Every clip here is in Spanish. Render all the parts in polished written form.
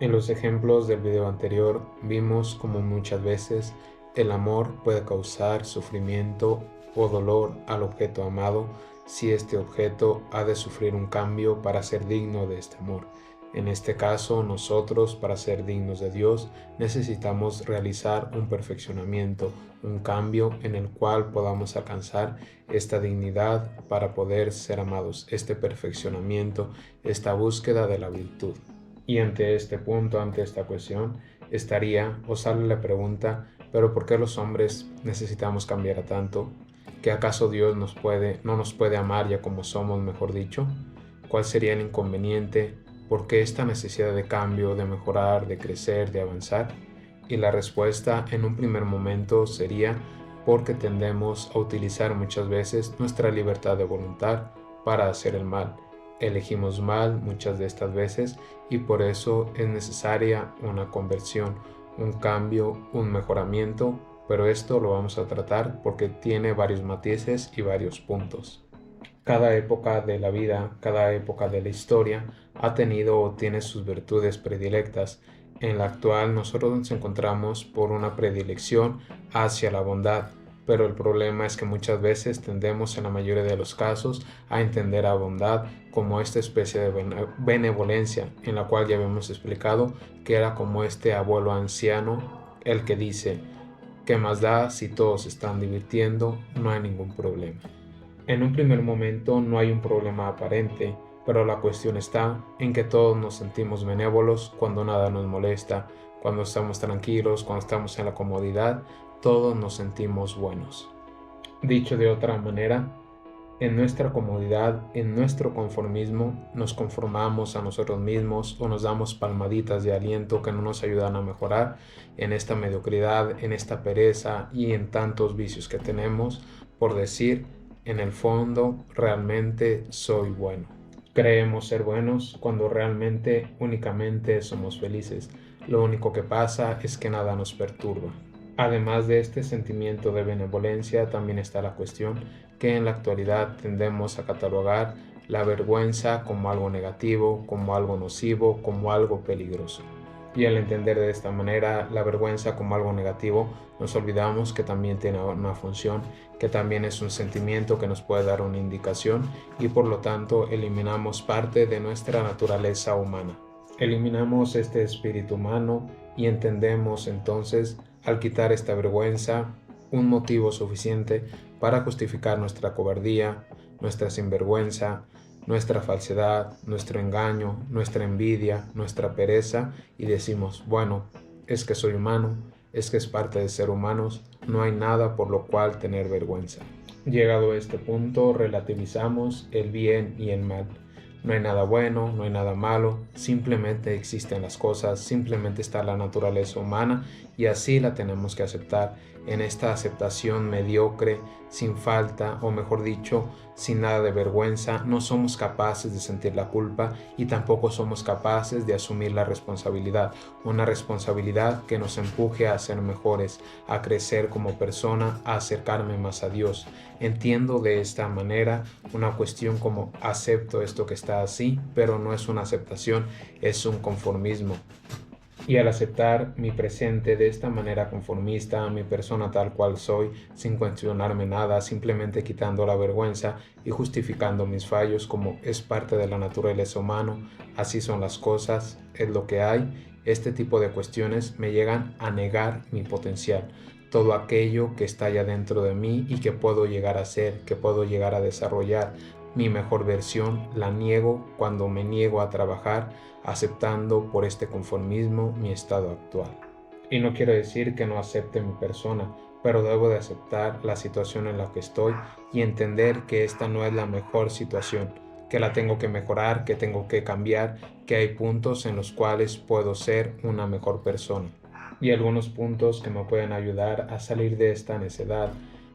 En los ejemplos del video anterior vimos como muchas veces el amor puede causar sufrimiento o dolor al objeto amado si este objeto ha de sufrir un cambio para ser digno de este amor. En este caso, nosotros, para ser dignos de Dios, necesitamos realizar un perfeccionamiento, un cambio en el cual podamos alcanzar esta dignidad para poder ser amados, este perfeccionamiento, esta búsqueda de la virtud. Y ante este punto, ante esta cuestión, os sale la pregunta, ¿pero por qué los hombres necesitamos cambiar a tanto? ¿Que acaso Dios no nos puede amar ya como somos, mejor dicho? ¿Cuál sería el inconveniente? ¿Por qué esta necesidad de cambio, de mejorar, de crecer, de avanzar? Y la respuesta en un primer momento sería porque tendemos a utilizar muchas veces nuestra libertad de voluntad para hacer el mal. Elegimos mal muchas de estas veces y por eso es necesaria una conversión, un cambio, un mejoramiento, pero esto lo vamos a tratar porque tiene varios matices y varios puntos. Cada época de la vida, cada época de la historia ha tenido o tiene sus virtudes predilectas. En la actual nosotros nos encontramos por una predilección hacia la bondad, pero el problema es que muchas veces tendemos en la mayoría de los casos a entender a bondad como esta especie de benevolencia en la cual ya habíamos explicado que era como este abuelo anciano el que dice, ¿qué más da si todos se están divirtiendo? No hay ningún problema. En un primer momento no hay un problema aparente, pero la cuestión está en que todos nos sentimos benévolos cuando nada nos molesta, cuando estamos tranquilos, cuando estamos en la comodidad, todos nos sentimos buenos. Dicho de otra manera, en nuestra comodidad, en nuestro conformismo, nos conformamos a nosotros mismos o nos damos palmaditas de aliento que no nos ayudan a mejorar en esta mediocridad, en esta pereza y en tantos vicios que tenemos por decir, en el fondo, realmente soy bueno. Creemos ser buenos cuando realmente únicamente somos felices. Lo único que pasa es que nada nos perturba. Además de este sentimiento de benevolencia, también está la cuestión que en la actualidad tendemos a catalogar la vergüenza como algo negativo, como algo nocivo, como algo peligroso. Y al entender de esta manera la vergüenza como algo negativo, nos olvidamos que también tiene una función, que también es un sentimiento que nos puede dar una indicación y por lo tanto eliminamos parte de nuestra naturaleza humana. Eliminamos este espíritu humano y entendemos entonces, al quitar esta vergüenza, un motivo suficiente para justificar nuestra cobardía, nuestra sinvergüenza, nuestra falsedad, nuestro engaño, nuestra envidia, nuestra pereza y decimos, bueno, es que soy humano, es que es parte de ser humanos, no hay nada por lo cual tener vergüenza. Llegado a este punto, relativizamos el bien y el mal. No hay nada bueno, no hay nada malo, simplemente existen las cosas, simplemente está la naturaleza humana y así la tenemos que aceptar. En esta aceptación mediocre, sin falta, o mejor dicho, sin nada de vergüenza, no somos capaces de sentir la culpa y tampoco somos capaces de asumir la responsabilidad, una responsabilidad que nos empuje a ser mejores, a crecer como persona, a acercarme más a Dios. Entiendo de esta manera una cuestión como acepto esto que está así, pero no es una aceptación, es un conformismo. Y al aceptar mi presente de esta manera conformista, mi persona tal cual soy, sin cuestionarme nada, simplemente quitando la vergüenza y justificando mis fallos como es parte de la naturaleza humana, así son las cosas, es lo que hay, este tipo de cuestiones me llegan a negar mi potencial, todo aquello que está ya dentro de mí y que puedo llegar a ser, que puedo llegar a desarrollar. Mi mejor versión la niego cuando me niego a trabajar aceptando por este conformismo mi estado actual. Y no quiero decir que no acepte mi persona, pero debo de aceptar la situación en la que estoy y entender que esta no es la mejor situación, que la tengo que mejorar, que tengo que cambiar, que hay puntos en los cuales puedo ser una mejor persona. Y algunos puntos que me pueden ayudar a salir de esta necedad,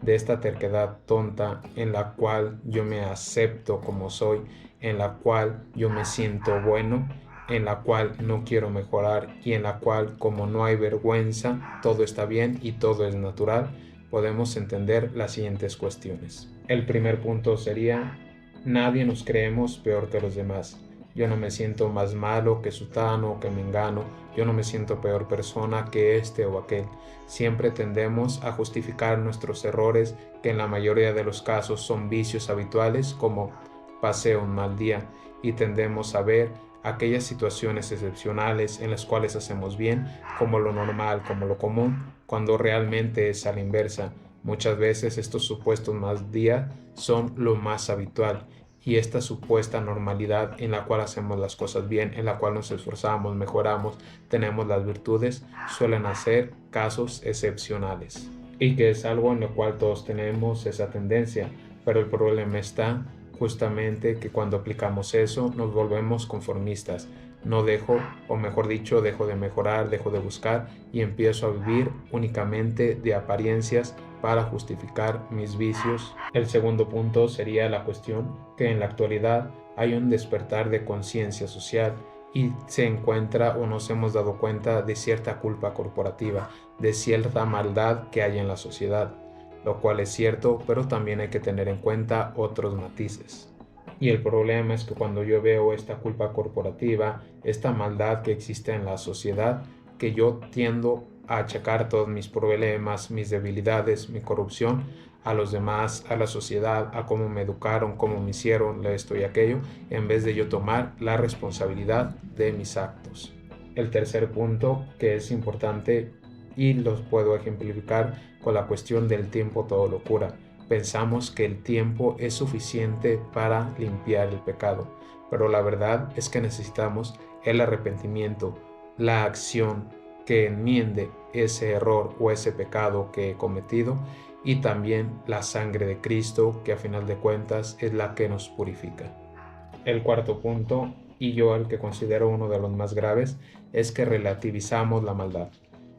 de esta terquedad tonta en la cual yo me acepto como soy, en la cual yo me siento bueno, en la cual no quiero mejorar y en la cual, como no hay vergüenza, todo está bien y todo es natural, podemos entender las siguientes cuestiones. El primer punto sería, nadie nos creemos peor que los demás. yo no me siento más malo que sutano o que mengano, yo no me siento peor persona que este o aquel. Siempre tendemos a justificar nuestros errores, que en la mayoría de los casos son vicios habituales, como pasé un mal día, y tendemos a ver aquellas situaciones excepcionales en las cuales hacemos bien como lo normal, como lo común, cuando realmente es a la inversa. Muchas veces estos supuestos mal días son lo más habitual, y esta supuesta normalidad en la cual hacemos las cosas bien, en la cual nos esforzamos, mejoramos, tenemos las virtudes, suelen ser casos excepcionales, y que es algo en lo cual todos tenemos esa tendencia, pero el problema está justamente que cuando aplicamos eso nos volvemos conformistas. No dejo, o mejor dicho, dejo de mejorar, dejo de buscar y empiezo a vivir únicamente de apariencias para justificar mis vicios. El segundo punto sería la cuestión que en la actualidad hay un despertar de conciencia social y se encuentra o nos hemos dado cuenta de cierta culpa corporativa, de cierta maldad que hay en la sociedad, lo cual es cierto, pero también hay que tener en cuenta otros matices. Y el problema es que cuando yo veo esta culpa corporativa, esta maldad que existe en la sociedad, que yo tiendo a achacar todos mis problemas, mis debilidades, mi corrupción a los demás, a la sociedad, a cómo me educaron, cómo me hicieron esto y aquello, en vez de yo tomar la responsabilidad de mis actos. El tercer punto que es importante y los puedo ejemplificar con la cuestión del tiempo todo lo cura. Pensamos que el tiempo es suficiente para limpiar el pecado, pero la verdad es que necesitamos el arrepentimiento, la acción que enmiende ese error o ese pecado que he cometido, y también la sangre de Cristo, que a final de cuentas es la que nos purifica. El cuarto punto, y yo el que considero uno de los más graves, es que relativizamos la maldad,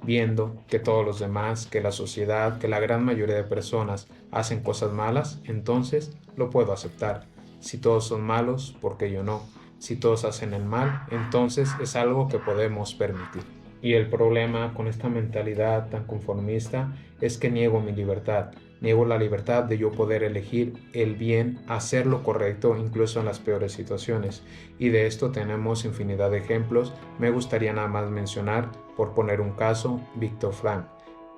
viendo que todos los demás, que la sociedad, que la gran mayoría de personas hacen cosas malas, entonces lo puedo aceptar. Si todos son malos, ¿por qué yo no? Si todos hacen el mal, entonces es algo que podemos permitir. Y el problema con esta mentalidad tan conformista es que niego mi libertad. Niego la libertad de yo poder elegir el bien, hacer lo correcto, incluso en las peores situaciones. Y de esto tenemos infinidad de ejemplos. Me gustaría nada más mencionar, por poner un caso, Viktor Frankl.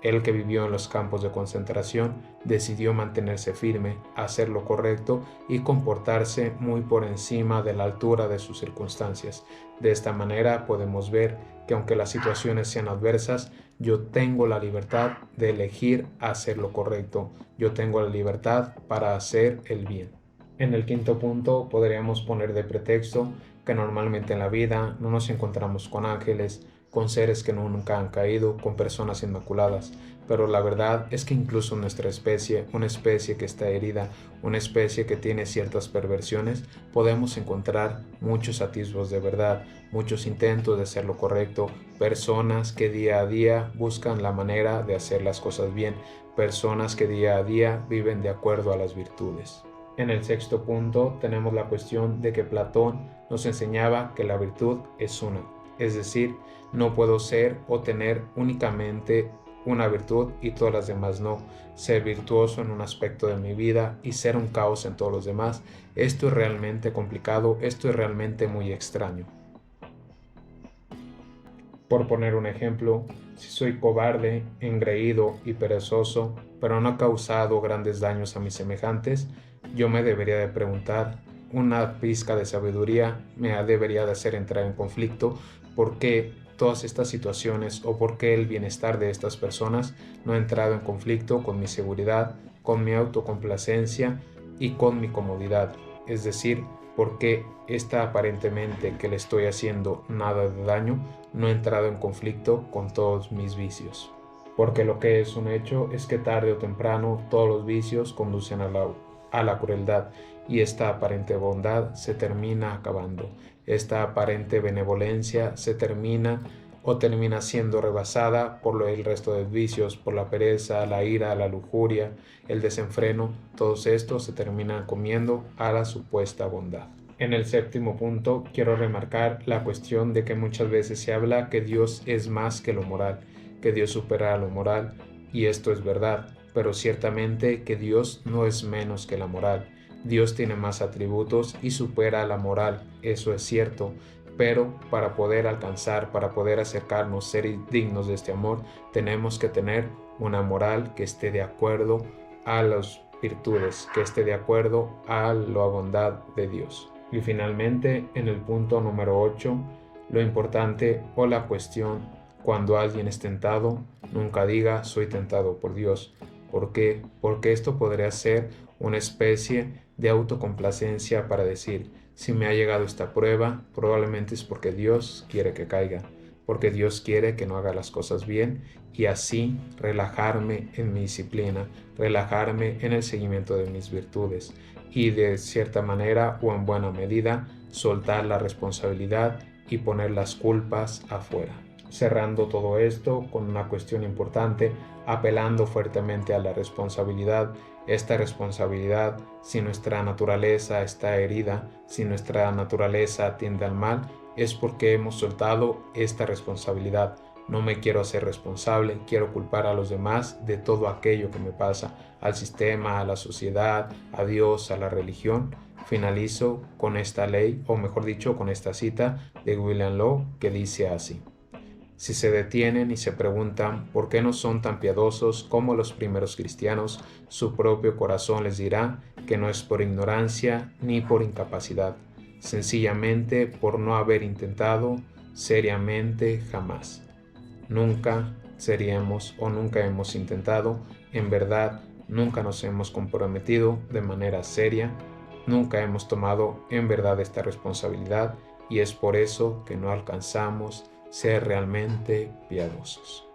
Él, que vivió en los campos de concentración, decidió mantenerse firme, hacer lo correcto y comportarse muy por encima de la altura de sus circunstancias. De esta manera podemos ver que aunque las situaciones sean adversas, yo tengo la libertad de elegir hacer lo correcto. Yo tengo la libertad para hacer el bien. En el quinto punto podríamos poner de pretexto que normalmente en la vida no nos encontramos con ángeles, con seres que nunca han caído, con personas inmaculadas, pero la verdad es que incluso nuestra especie, una especie que está herida, una especie que tiene ciertas perversiones, podemos encontrar muchos atisbos de verdad, muchos intentos de hacer lo correcto, personas que día a día buscan la manera de hacer las cosas bien, personas que día a día viven de acuerdo a las virtudes. En el sexto punto tenemos la cuestión de que Platón nos enseñaba que la virtud es una, es decir, no puedo ser o tener únicamente una virtud y todas las demás no. Ser virtuoso en un aspecto de mi vida y ser un caos en todos los demás. Esto es realmente complicado, esto es realmente muy extraño. Por poner un ejemplo, si soy cobarde, engreído y perezoso, pero no he causado grandes daños a mis semejantes, yo me debería de preguntar, una pizca de sabiduría me debería de hacer entrar en conflicto, ¿por qué todas estas situaciones o por qué el bienestar de estas personas no ha entrado en conflicto con mi seguridad, con mi autocomplacencia y con mi comodidad? Es decir, ¿por qué esta aparentemente que le estoy haciendo nada de daño no ha entrado en conflicto con todos mis vicios? Porque lo que es un hecho es que tarde o temprano todos los vicios conducen a la crueldad, y esta aparente bondad se termina acabando. Esta aparente benevolencia se termina siendo rebasada por el resto de vicios, por la pereza, la ira, la lujuria, el desenfreno. Todos estos se terminan comiendo a la supuesta bondad. En el séptimo punto quiero remarcar la cuestión de que muchas veces se habla que Dios es más que lo moral, que Dios supera lo moral, y esto es verdad, pero ciertamente que Dios no es menos que la moral. Dios tiene más atributos y supera la moral, eso es cierto, pero para poder alcanzar, para poder acercarnos, ser dignos de este amor, tenemos que tener una moral que esté de acuerdo a las virtudes, que esté de acuerdo a la bondad de Dios. Y finalmente, en el punto número 8, lo importante o la cuestión: cuando alguien es tentado, nunca diga soy tentado por Dios. ¿Por qué? Porque esto podría ser una especie de autocomplacencia para decir, si me ha llegado esta prueba, probablemente es porque Dios quiere que caiga, porque Dios quiere que no haga las cosas bien, y así relajarme en mi disciplina, relajarme en el seguimiento de mis virtudes y de cierta manera o en buena medida soltar la responsabilidad y poner las culpas afuera. Cerrando todo esto con una cuestión importante, apelando fuertemente a la responsabilidad. Esta responsabilidad, si nuestra naturaleza está herida, si nuestra naturaleza tiende al mal, es porque hemos soltado esta responsabilidad. No me quiero hacer responsable, quiero culpar a los demás de todo aquello que me pasa, al sistema, a la sociedad, a Dios, a la religión. Finalizo con esta ley, o mejor dicho, con esta cita de William Law, que dice así: si se detienen y se preguntan por qué no son tan piadosos como los primeros cristianos, su propio corazón les dirá que no es por ignorancia ni por incapacidad, sencillamente por no haber intentado seriamente jamás. Nunca seríamos o nunca hemos intentado, en verdad, nunca nos hemos comprometido de manera seria, nunca hemos tomado en verdad esta responsabilidad, y es por eso que no alcanzamos ser realmente piadosos.